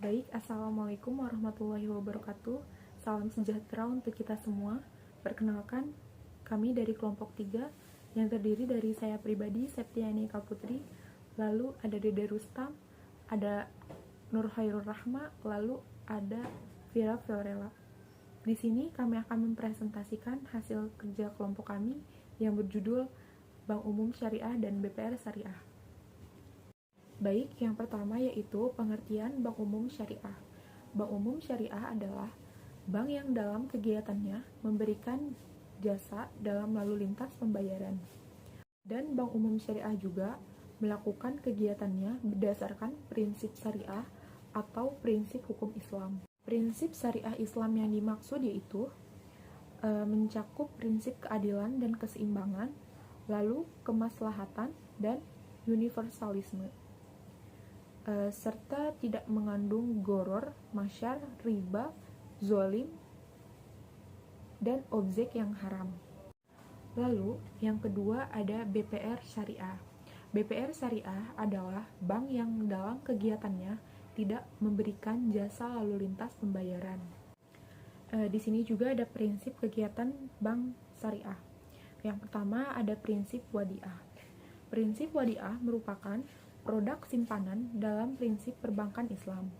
Baik, Assalamualaikum warahmatullahi wabarakatuh. Salam sejahtera untuk kita semua. Perkenalkan, kami dari kelompok 3 yang terdiri dari saya pribadi, Septiani Kaputri, lalu ada Dede Rustam, ada Nur Khairul Rahma, lalu ada Vira Fiorella. Di sini kami akan mempresentasikan hasil kerja kelompok kami yang berjudul Bank Umum Syariah dan BPR Syariah. Baik, yang pertama yaitu pengertian Bank Umum Syariah. Bank Umum Syariah adalah bank yang dalam kegiatannya memberikan jasa dalam lalu lintas pembayaran. Dan Bank Umum Syariah juga melakukan kegiatannya berdasarkan prinsip syariah atau prinsip hukum Islam. Prinsip syariah Islam yang dimaksud yaitu mencakup prinsip keadilan dan keseimbangan, lalu kemaslahatan dan universalisme. Serta tidak mengandung goror, masyar, riba, zolim, dan objek yang haram. Lalu, yang kedua ada BPR Syariah. BPR Syariah adalah bank yang dalam kegiatannya tidak memberikan jasa lalu lintas pembayaran. Di sini juga ada prinsip kegiatan bank syariah. Yang pertama ada prinsip wadiah. Prinsip wadiah merupakan produk simpanan dalam prinsip perbankan Islam.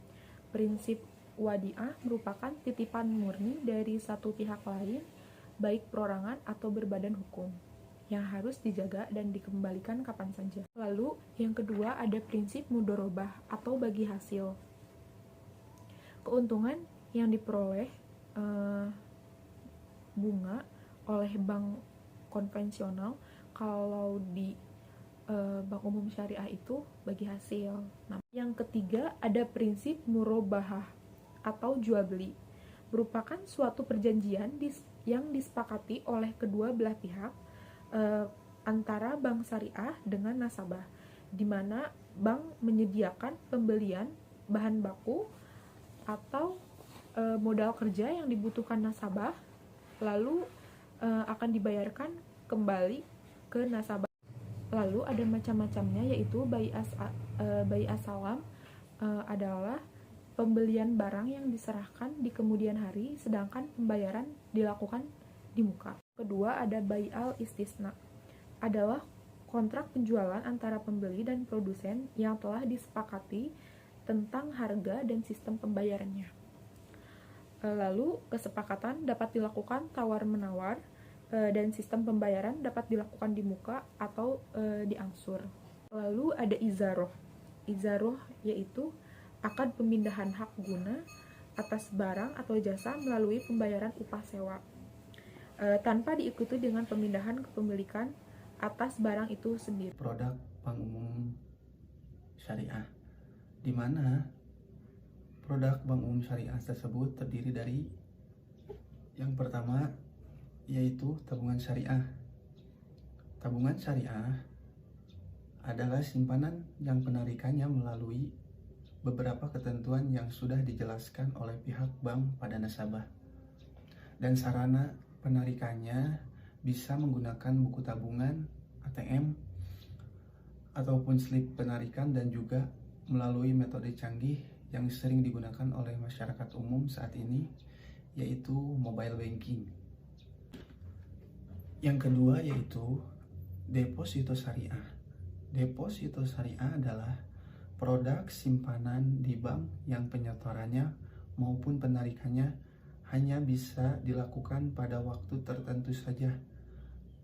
Prinsip wadiah merupakan titipan murni dari satu pihak lain, baik perorangan atau berbadan hukum, yang harus dijaga dan dikembalikan kapan saja. Lalu, yang kedua ada prinsip mudorobah atau bagi hasil. Keuntungan yang diperoleh bunga oleh bank konvensional, kalau di Bank Umum Syariah itu bagi hasil. Nah, yang ketiga ada prinsip murobahah atau jual beli, merupakan suatu perjanjian yang disepakati oleh kedua belah pihak antara bank syariah dengan nasabah, di mana bank menyediakan pembelian bahan baku atau modal kerja yang dibutuhkan nasabah, lalu akan dibayarkan kembali ke nasabah. Lalu ada macam-macamnya, yaitu bai asalam adalah pembelian barang yang diserahkan di kemudian hari, sedangkan pembayaran dilakukan di muka. Kedua ada bai al istisna, adalah kontrak penjualan antara pembeli dan produsen yang telah disepakati tentang harga dan sistem pembayarannya. Lalu kesepakatan dapat dilakukan tawar-menawar, dan sistem pembayaran dapat dilakukan di muka atau di angsur. Lalu ada izaroh. Izaroh yaitu akad pemindahan hak guna atas barang atau jasa melalui pembayaran upah sewa, tanpa diikuti dengan pemindahan kepemilikan atas barang itu sendiri. Produk Bank Umum Syariah, di mana produk Bank Umum Syariah tersebut terdiri dari yang pertama yaitu tabungan syariah. Tabungan syariah adalah simpanan yang penarikannya melalui beberapa ketentuan yang sudah dijelaskan oleh pihak bank pada nasabah, dan sarana penarikannya bisa menggunakan buku tabungan, ATM, ataupun slip penarikan, dan juga melalui metode canggih yang sering digunakan oleh masyarakat umum saat ini, yaitu mobile banking. Yang kedua yaitu deposito syariah. Deposito syariah adalah produk simpanan di bank yang penyetorannya maupun penarikannya hanya bisa dilakukan pada waktu tertentu saja,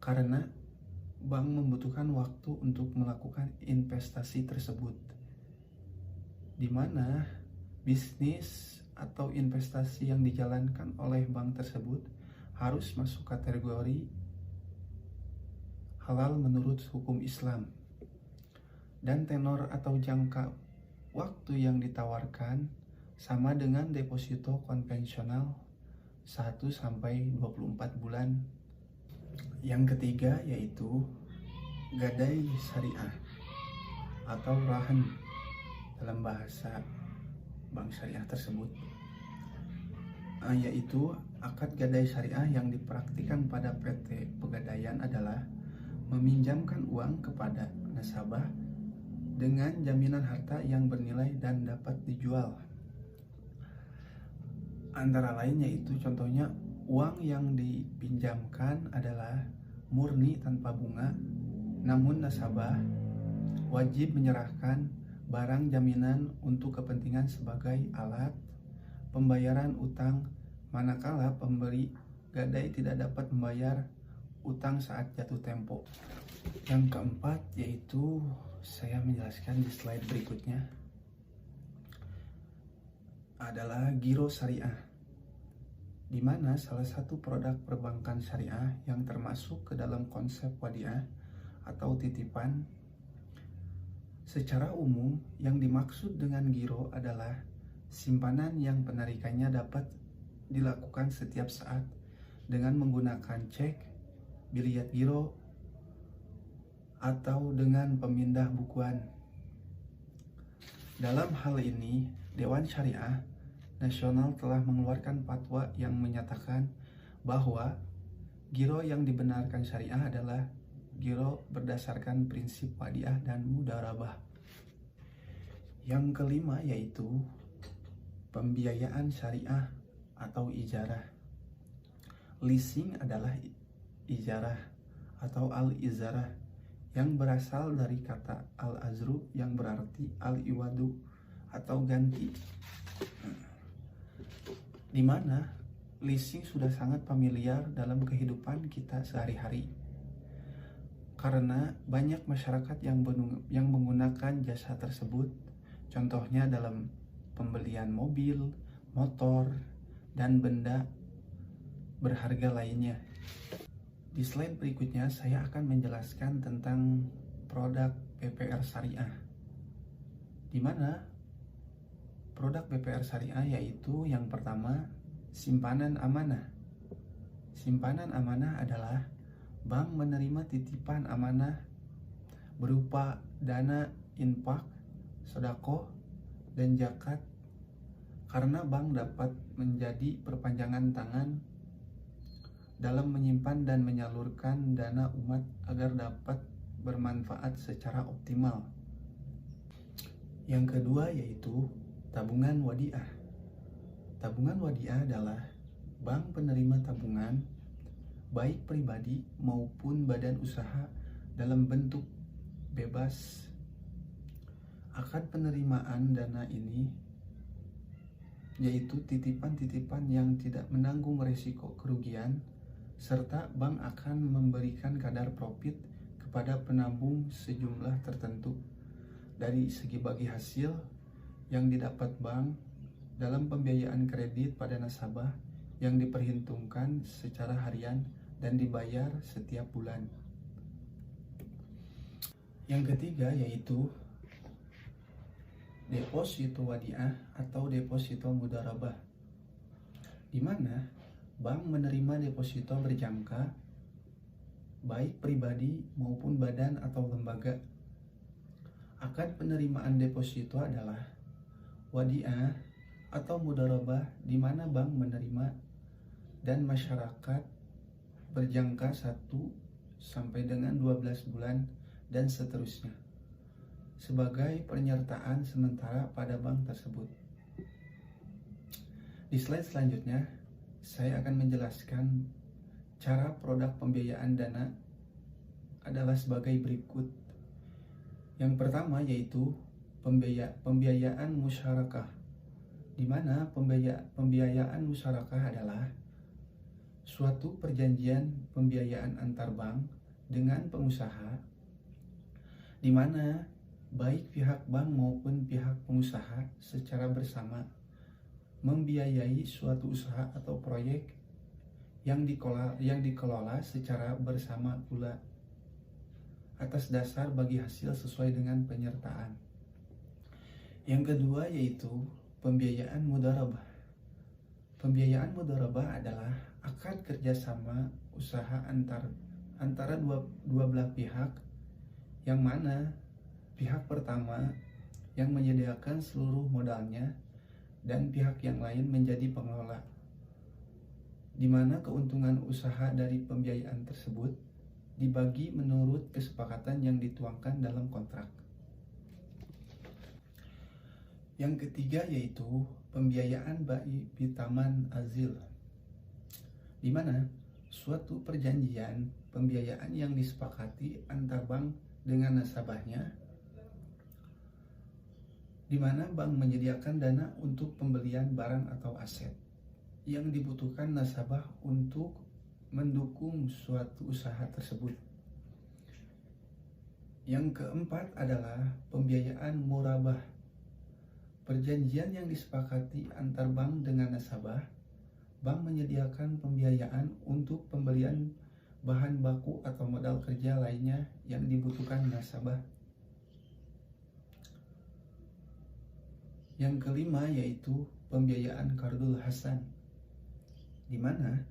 karena bank membutuhkan waktu untuk melakukan investasi tersebut, di mana bisnis atau investasi yang dijalankan oleh bank tersebut harus masuk kategori halal menurut hukum Islam, dan tenor atau jangka waktu yang ditawarkan sama dengan deposito konvensional 1-24 bulan. Yang ketiga yaitu gadai syariah atau rahan dalam bahasa bank syariah tersebut, yaitu akad gadai syariah yang dipraktikkan pada PT Pegadaian adalah meminjamkan uang kepada nasabah dengan jaminan harta yang bernilai dan dapat dijual. Antara lain yaitu contohnya uang yang dipinjamkan adalah murni tanpa bunga, namun nasabah wajib menyerahkan barang jaminan untuk kepentingan sebagai alat pembayaran utang manakala pemberi gadai tidak dapat membayar utang saat jatuh tempo. Yang keempat yaitu saya menjelaskan di slide berikutnya adalah giro syariah, di mana salah satu produk perbankan syariah yang termasuk ke dalam konsep wadiah atau titipan. Secara umum, yang dimaksud dengan giro adalah simpanan yang penarikannya dapat dilakukan setiap saat dengan menggunakan cek, biliet giro, atau dengan pemindah bukuan. Dalam hal ini, Dewan Syariah Nasional telah mengeluarkan fatwa yang menyatakan bahwa giro yang dibenarkan syariah adalah giro berdasarkan prinsip wadiah dan mudharabah. Yang kelima yaitu pembiayaan syariah atau ijarah. Leasing adalah ijarah atau al-izarah yang berasal dari kata al-azru yang berarti al-iwadu atau ganti, di mana leasing sudah sangat familiar dalam kehidupan kita sehari-hari karena banyak masyarakat yang menggunakan jasa tersebut, contohnya dalam pembelian mobil, motor, dan benda berharga lainnya. Di slide berikutnya saya akan menjelaskan tentang produk BPR Syariah, di mana produk BPR Syariah yaitu yang pertama, simpanan amanah. Simpanan amanah adalah bank menerima titipan amanah berupa dana infak, sedekah, dan zakat karena bank dapat menjadi perpanjangan tangan dalam menyimpan dan menyalurkan dana umat agar dapat bermanfaat secara optimal. Yang kedua yaitu tabungan wadiah. Tabungan wadiah adalah bank penerima tabungan baik pribadi maupun badan usaha dalam bentuk bebas. Akad penerimaan dana ini yaitu titipan-titipan yang tidak menanggung risiko kerugian, serta bank akan memberikan kadar profit kepada penabung sejumlah tertentu dari segi bagi hasil yang didapat bank dalam pembiayaan kredit pada nasabah yang diperhitungkan secara harian dan dibayar setiap bulan. Yang ketiga yaitu deposito wadiah atau deposito mudharabah, di mana bank menerima deposito berjangka baik pribadi maupun badan atau lembaga. Akad penerimaan deposito adalah wadiah atau mudharabah, di mana bank menerima dan masyarakat berjangka 1 sampai dengan 12 bulan dan seterusnya sebagai penyertaan sementara pada bank tersebut. Di slide selanjutnya saya akan menjelaskan cara produk pembiayaan dana adalah sebagai berikut. Yang pertama yaitu pembiayaan musyarakah, di mana pembiayaan musyarakah adalah suatu perjanjian pembiayaan antar bank dengan pengusaha, di mana baik pihak bank maupun pihak pengusaha secara bersama membiayai suatu usaha atau proyek yang dikelola secara bersama pula atas dasar bagi hasil sesuai dengan penyertaan. Yang kedua yaitu pembiayaan mudharabah. Pembiayaan mudharabah adalah akad kerjasama usaha antara dua belah pihak, yang mana pihak pertama yang menyediakan seluruh modalnya dan pihak yang lain menjadi pengelola, di mana keuntungan usaha dari pembiayaan tersebut dibagi menurut kesepakatan yang dituangkan dalam kontrak. Yang ketiga yaitu pembiayaan bi taman azil, di mana suatu perjanjian pembiayaan yang disepakati antar bank dengan nasabahnya, di mana bank menyediakan dana untuk pembelian barang atau aset yang dibutuhkan nasabah untuk mendukung suatu usaha tersebut. Yang keempat adalah pembiayaan murabah, perjanjian yang disepakati antar bank dengan nasabah. Bank menyediakan pembiayaan untuk pembelian bahan baku atau modal kerja lainnya yang dibutuhkan nasabah. Yang kelima yaitu pembiayaan qardul hasan, di mana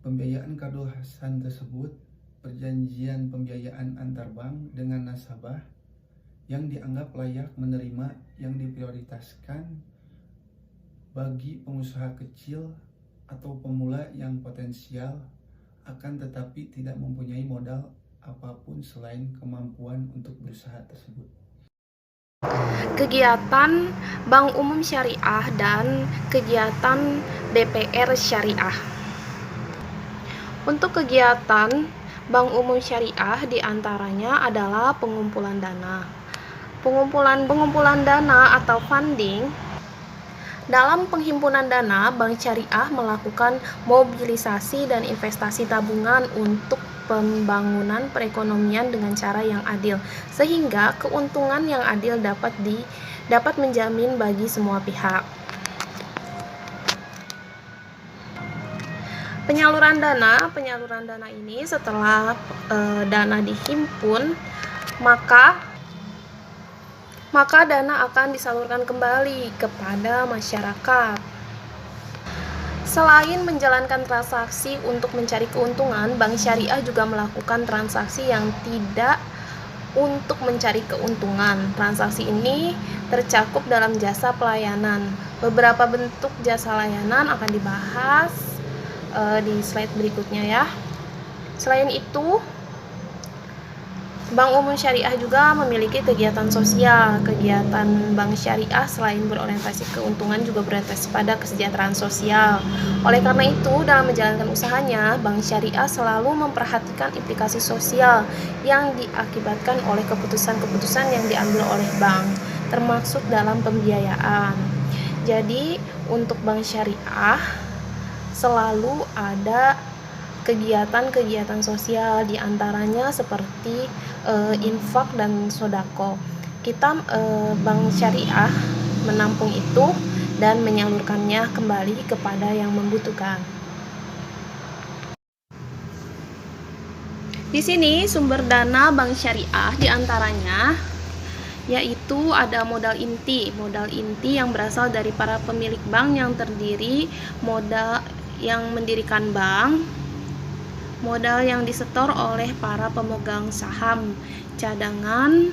pembiayaan qardul hasan tersebut perjanjian pembiayaan antar bank dengan nasabah yang dianggap layak menerima yang diprioritaskan bagi pengusaha kecil atau pemula yang potensial akan tetapi tidak mempunyai modal apapun selain kemampuan untuk berusaha tersebut. Kegiatan Bank Umum Syariah dan kegiatan BPR Syariah. Untuk kegiatan Bank Umum Syariah diantaranya adalah pengumpulan dana. Pengumpulan dana atau funding. Dalam penghimpunan dana, Bank Syariah melakukan mobilisasi dan investasi tabungan untuk pembangunan perekonomian dengan cara yang adil, sehingga keuntungan yang adil dapat menjamin bagi semua pihak. Penyaluran dana ini setelah dana dihimpun, maka dana akan disalurkan kembali kepada masyarakat. Selain menjalankan transaksi untuk mencari keuntungan, Bank Syariah juga melakukan transaksi yang tidak untuk mencari keuntungan. Transaksi ini tercakup dalam jasa pelayanan. Beberapa bentuk jasa layanan akan dibahas di slide berikutnya ya. Selain itu, Bank Umum Syariah juga memiliki kegiatan sosial. Kegiatan Bank Syariah selain berorientasi keuntungan juga berorientasi pada kesejahteraan sosial. Oleh karena itu, dalam menjalankan usahanya, Bank Syariah selalu memperhatikan implikasi sosial yang diakibatkan oleh keputusan-keputusan yang diambil oleh bank, termasuk dalam pembiayaan. Jadi, untuk Bank Syariah selalu ada kegiatan-kegiatan sosial, diantaranya seperti infak dan sodako. Bank Syariah menampung itu dan menyalurkannya kembali kepada yang membutuhkan. Di sini sumber dana Bank Syariah diantaranya yaitu ada modal inti yang berasal dari para pemilik bank yang terdiri modal yang mendirikan bank, modal yang disetor oleh para pemegang saham, cadangan,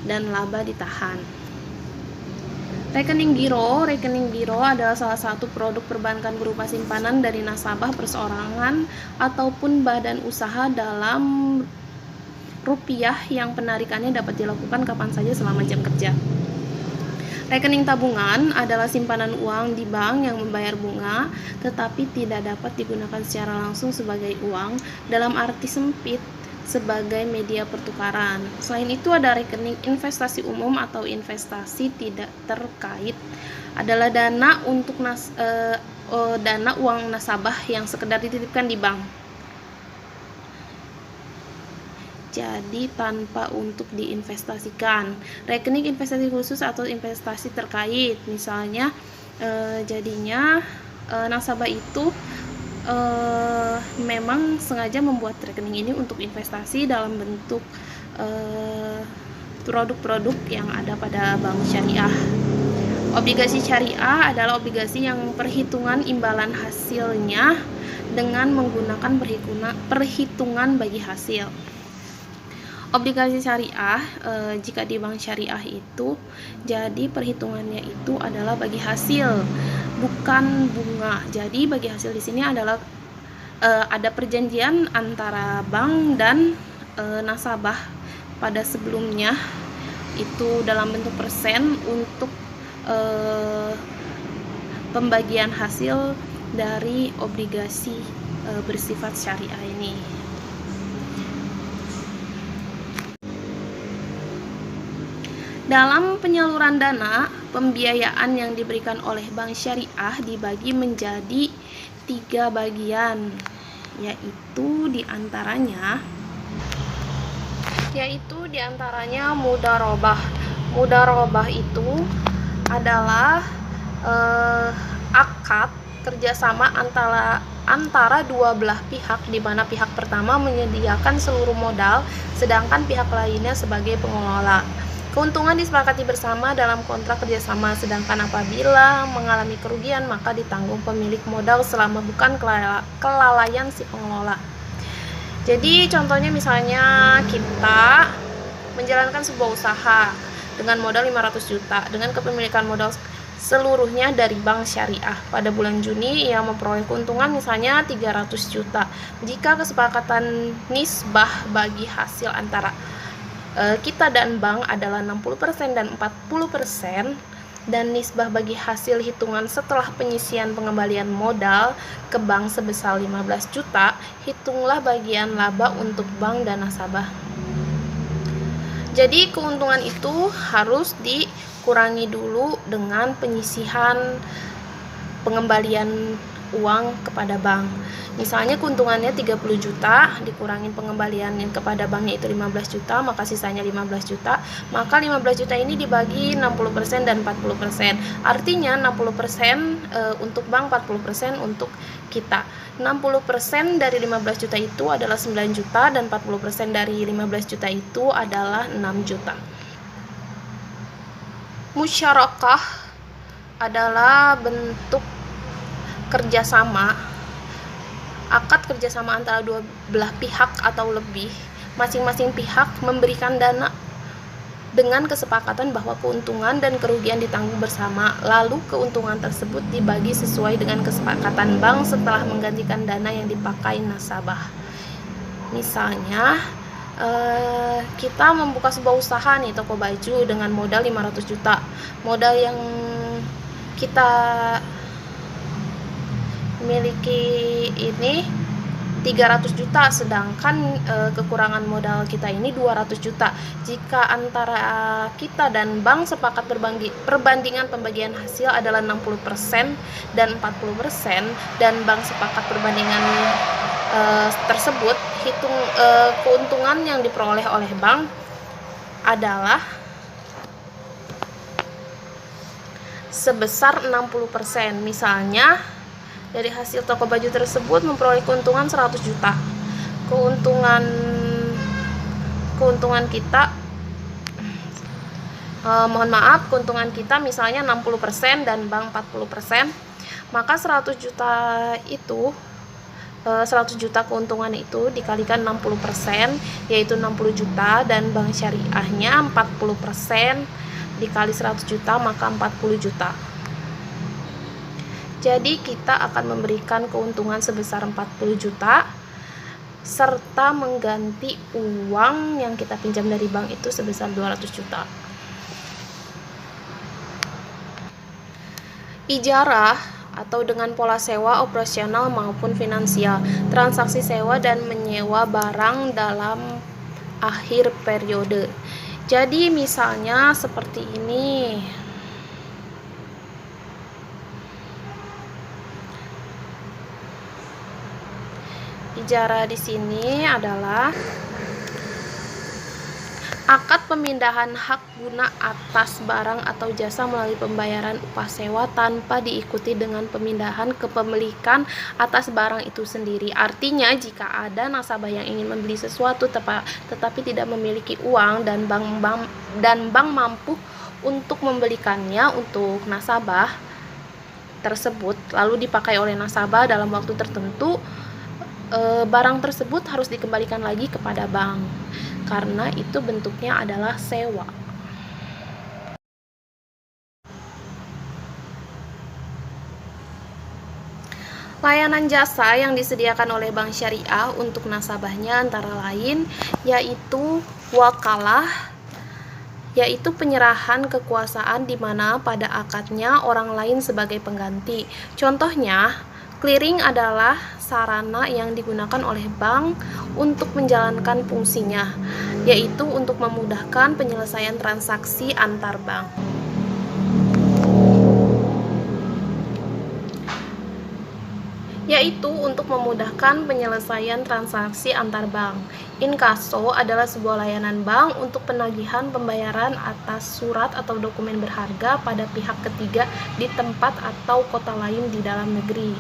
dan laba ditahan. Rekening giro adalah salah satu produk perbankan berupa simpanan dari nasabah perseorangan ataupun badan usaha dalam rupiah yang penarikannya dapat dilakukan kapan saja selama jam kerja. Rekening tabungan adalah simpanan uang di bank yang membayar bunga tetapi tidak dapat digunakan secara langsung sebagai uang dalam arti sempit sebagai media pertukaran. Selain itu ada rekening investasi umum atau investasi tidak terkait, adalah dana untuk dana uang nasabah yang sekedar dititipkan di bank. Jadi tanpa untuk diinvestasikan. Rekening investasi khusus atau investasi terkait, misalnya jadinya nasabah itu memang sengaja membuat rekening ini untuk investasi dalam bentuk produk-produk yang ada pada bank syariah. Obligasi syariah adalah obligasi yang perhitungan imbalan hasilnya dengan menggunakan perhitungan bagi hasil. Obligasi syariah jika di bank syariah itu jadi perhitungannya itu adalah bagi hasil, bukan bunga. Jadi bagi hasil di sini adalah ada perjanjian antara bank dan nasabah pada sebelumnya itu dalam bentuk persen untuk pembagian hasil dari obligasi bersifat syariah ini. Dalam penyaluran dana, pembiayaan yang diberikan oleh bank syariah dibagi menjadi 3 bagian, yaitu diantaranya mudharabah. Mudharabah itu adalah akad kerjasama antara dua belah pihak, di mana pihak pertama menyediakan seluruh modal, sedangkan pihak lainnya sebagai pengelola. Keuntungan disepakati bersama dalam kontrak kerjasama, sedangkan apabila mengalami kerugian maka ditanggung pemilik modal selama bukan kelalaian si pengelola. Jadi contohnya misalnya kita menjalankan sebuah usaha dengan modal 500 juta dengan kepemilikan modal seluruhnya dari bank syariah. Pada bulan Juni ia memperoleh keuntungan misalnya 300 juta. Jika kesepakatan nisbah bagi hasil antara kita dan bank adalah 60% dan 40%, dan nisbah bagi hasil hitungan setelah penyisian pengembalian modal ke bank sebesar 15 juta, hitunglah bagian laba untuk bank dan nasabah. Jadi keuntungan itu harus dikurangi dulu dengan penyisihan pengembalian uang kepada bank. Misalnya keuntungannya 30 juta, dikurangin pengembalian kepada banknya itu 15 juta, maka sisanya 15 juta. Maka 15 juta ini dibagi 60% dan 40%. Artinya 60% untuk bank, 40% untuk kita. 60% dari 15 juta itu adalah 9 juta dan 40% dari 15 juta itu adalah 6 juta. Musyarakah adalah bentuk kerjasama, akad kerjasama antara dua belah pihak atau lebih. Masing-masing pihak memberikan dana dengan kesepakatan bahwa keuntungan dan kerugian ditanggung bersama, lalu keuntungan tersebut dibagi sesuai dengan kesepakatan bank setelah menggantikan dana yang dipakai nasabah. Misalnya kita membuka sebuah usaha nih, toko baju dengan modal 500 juta. Modal yang kita miliki ini 300 juta, sedangkan kekurangan modal kita ini 200 juta. Jika antara kita dan bank sepakat perbandingan pembagian hasil adalah 60% dan 40%, dan bank sepakat perbandingan tersebut, keuntungan yang diperoleh oleh bank adalah sebesar 60%. Misalnya dari hasil toko baju tersebut memperoleh keuntungan 100 juta. Keuntungan kita keuntungan kita misalnya 60% dan bank 40%, maka 100 juta itu 100 juta keuntungan itu dikalikan 60%, yaitu 60 juta, dan bank syariahnya 40% dikali 100 juta maka 40 juta. Jadi kita akan memberikan keuntungan sebesar 40 juta serta mengganti uang yang kita pinjam dari bank itu sebesar 200 juta. Ijarah atau dengan pola sewa operasional maupun finansial, transaksi sewa dan menyewa barang dalam akhir periode. Jadi misalnya seperti ini. Ijarah di sini adalah akad pemindahan hak guna atas barang atau jasa melalui pembayaran upah sewa tanpa diikuti dengan pemindahan kepemilikan atas barang itu sendiri. Artinya jika ada nasabah yang ingin membeli sesuatu tetapi tidak memiliki uang dan bank mampu untuk membelikannya untuk nasabah tersebut, lalu dipakai oleh nasabah dalam waktu tertentu, barang tersebut harus dikembalikan lagi kepada bank karena itu bentuknya adalah sewa. Layanan jasa yang disediakan oleh bank syariah untuk nasabahnya antara lain yaitu wakalah, yaitu penyerahan kekuasaan di mana pada akadnya orang lain sebagai pengganti. Contohnya, clearing adalah sarana yang digunakan oleh bank untuk menjalankan fungsinya, yaitu untuk memudahkan penyelesaian transaksi antar bank. Inkaso adalah sebuah layanan bank untuk penagihan pembayaran atas surat atau dokumen berharga pada pihak ketiga di tempat atau kota lain di dalam negeri.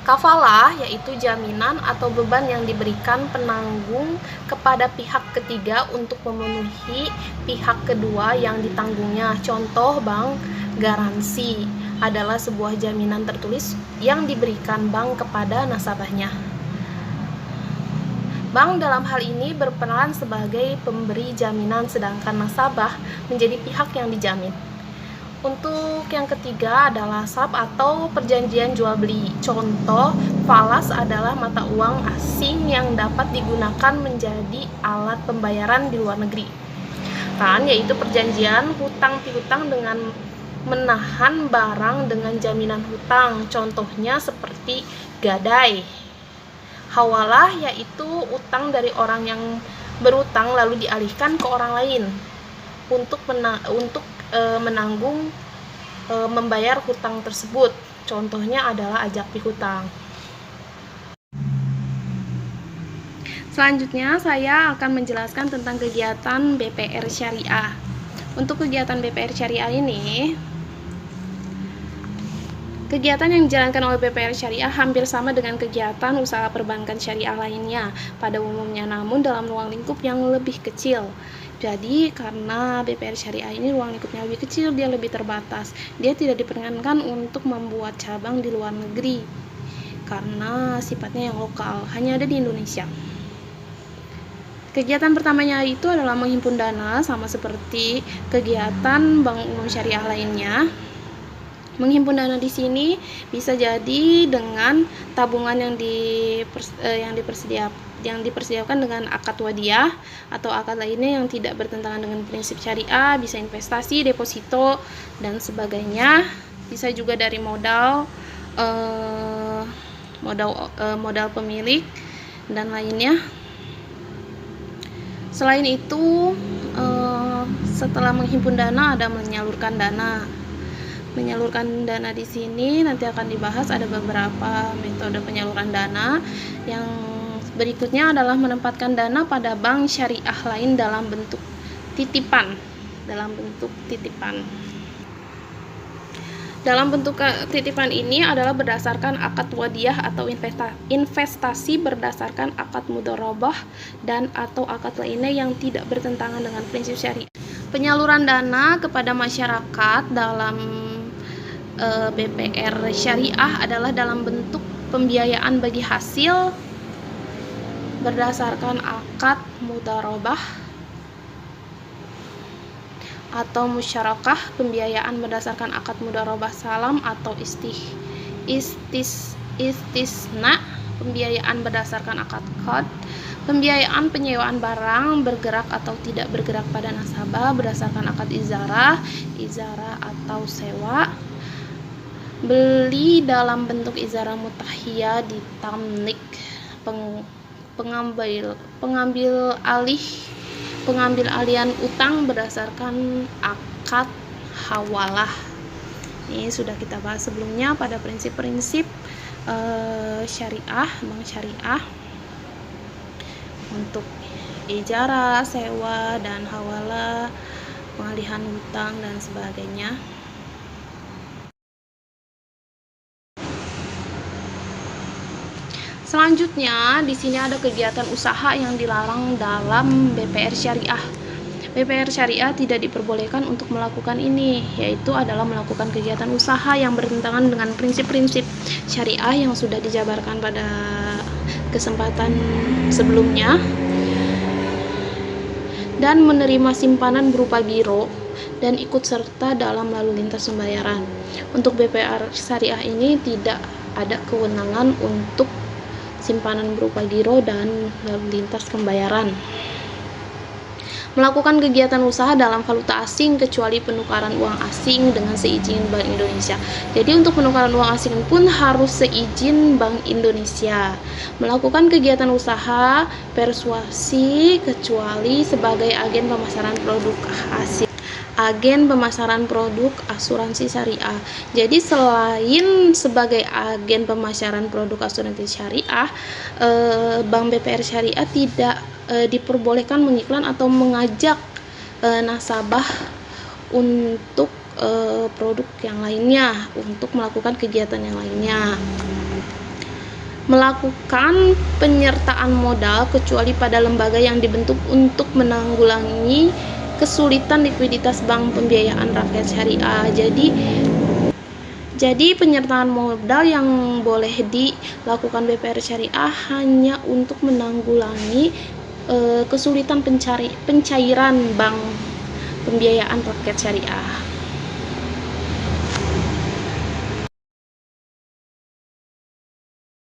Kafalah yaitu jaminan atau beban yang diberikan penanggung kepada pihak ketiga untuk memenuhi pihak kedua yang ditanggungnya. Contoh bank garansi adalah sebuah jaminan tertulis yang diberikan bank kepada nasabahnya. Bank dalam hal ini berperan sebagai pemberi jaminan sedangkan nasabah menjadi pihak yang dijamin. Untuk yang ketiga adalah SAP atau perjanjian jual beli. Contoh, falas adalah mata uang asing yang dapat digunakan menjadi alat pembayaran di luar negeri. Yaitu perjanjian hutang piutang dengan menahan barang dengan jaminan hutang. Contohnya seperti gadai. Hawalah yaitu utang dari orang yang berutang lalu dialihkan ke orang lain untuk menanggung membayar hutang tersebut. Contohnya adalah ajak piutang. Selanjutnya saya akan menjelaskan tentang kegiatan BPR Syariah. Untuk kegiatan BPR Syariah ini, kegiatan yang dijalankan oleh BPR Syariah hampir sama dengan kegiatan usaha perbankan syariah lainnya pada umumnya, namun dalam ruang lingkup yang lebih kecil. Jadi karena BPR Syariah ini ruang lingkupnya lebih kecil, dia lebih terbatas. Dia tidak diperkenankan untuk membuat cabang di luar negeri karena sifatnya yang lokal, hanya ada di Indonesia. Kegiatan pertamanya itu adalah menghimpun dana, sama seperti kegiatan Bank Umum Syariah lainnya. Menghimpun dana di sini bisa jadi dengan tabungan yang dipersediakan dengan akad wadiyah atau akad lainnya yang tidak bertentangan dengan prinsip syariah, bisa investasi, deposito dan sebagainya. Bisa juga dari modal pemilik dan lainnya. Selain itu, setelah menghimpun dana ada menyalurkan dana. Menyalurkan dana di sini nanti akan dibahas, ada beberapa metode penyaluran dana. Yang berikutnya adalah menempatkan dana pada bank syariah lain dalam bentuk titipan. Dalam bentuk titipan ini adalah berdasarkan akad wadiyah atau investasi berdasarkan akad mudharabah dan atau akad lainnya yang tidak bertentangan dengan prinsip syariah. Penyaluran dana kepada masyarakat dalam BPR Syariah adalah dalam bentuk pembiayaan bagi hasil berdasarkan akad mudharabah atau musyarakah, pembiayaan berdasarkan akad mudharabah salam atau istisna, pembiayaan berdasarkan akad qard, pembiayaan penyewaan barang bergerak atau tidak bergerak pada nasabah berdasarkan akad izarah atau sewa, beli dalam bentuk izarah mutahiyah di tamlik, pengambil alihan utang berdasarkan akad hawalah. Ini sudah kita bahas sebelumnya pada prinsip-prinsip syariah, bank syariah untuk ijarah, sewa, dan hawalah, pengalihan hutang dan sebagainya. Selanjutnya, di sini ada kegiatan usaha yang dilarang dalam BPR Syariah. BPR Syariah tidak diperbolehkan untuk melakukan ini, yaitu adalah melakukan kegiatan usaha yang bertentangan dengan prinsip-prinsip syariah yang sudah dijabarkan pada kesempatan sebelumnya, dan menerima simpanan berupa giro dan ikut serta dalam lalu lintas pembayaran. Untuk BPR Syariah ini tidak ada kewenangan untuk simpanan berupa giro dan lalu lintas pembayaran. melakukan kegiatan usaha dalam valuta asing kecuali penukaran uang asing dengan seizin Bank Indonesia. Jadi untuk penukaran uang asing pun harus seizin Bank Indonesia. Melakukan kegiatan usaha persuasi kecuali sebagai agen pemasaran produk asing. Agen pemasaran produk asuransi syariah. Jadi selain sebagai agen pemasaran produk asuransi syariah, Bank BPR Syariah tidak diperbolehkan mengiklan atau mengajak nasabah untuk produk yang lainnya, untuk melakukan kegiatan yang lainnya. Melakukan penyertaan modal kecuali pada lembaga yang dibentuk untuk menanggulangi kesulitan likuiditas bank pembiayaan rakyat syariah. Jadi penyertaan modal yang boleh dilakukan BPR Syariah hanya untuk menanggulangi kesulitan pencairan bank pembiayaan rakyat syariah.